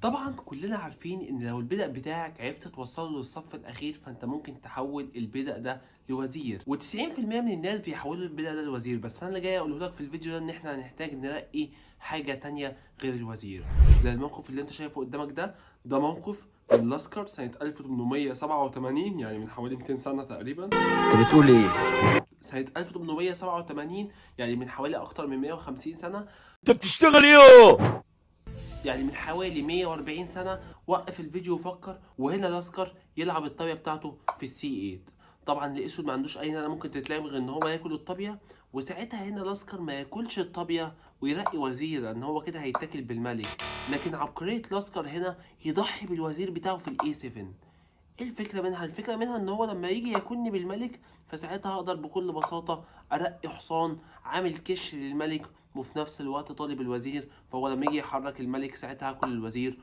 طبعا كلنا عارفين ان لو البدأ بتاعك عرفت توصله للصف الاخير فانت ممكن تحول البدأ ده لوزير، و90% من الناس بيحولوا البدأ ده لوزير. بس انا اللي جاي اقوله لك في الفيديو ده ان احنا هنحتاج نرقي حاجة تانية غير الوزير. زي الموقف اللي انت شايفه قدامك ده موقف من لاسكر سنة 1887، يعني من حوالي 200 سنة تقريبا. انت بتقول ايه؟ سنة 1887 يعني من حوالي أكتر من 150 سنة، انت بتشتغل ايه؟ يعني من حوالي 140 سنة. وقف الفيديو وفكر، وهنا لاسكر يلعب الطابية بتاعته في السي 8. طبعا الاسود ما عندوش اي نانا ممكن تتلعب غير ان هو ياكل الطابية، وساعتها هنا لاسكر ما ياكلش الطابية ويرقي وزير لان هو كده هيتاكل بالملك. لكن عبقرية لاسكر هنا يضحي بالوزير بتاعه في الاي 7. ايه الفكرة منها؟ الفكرة منها ان هو لما يجي ياكلني بالملك فساعتها اقدر بكل بساطة ارقي حصان عامل كش للملك وفي نفس الوقت طالب الوزير، فهو لما يجي يحرك الملك ساعتها هاكل الوزير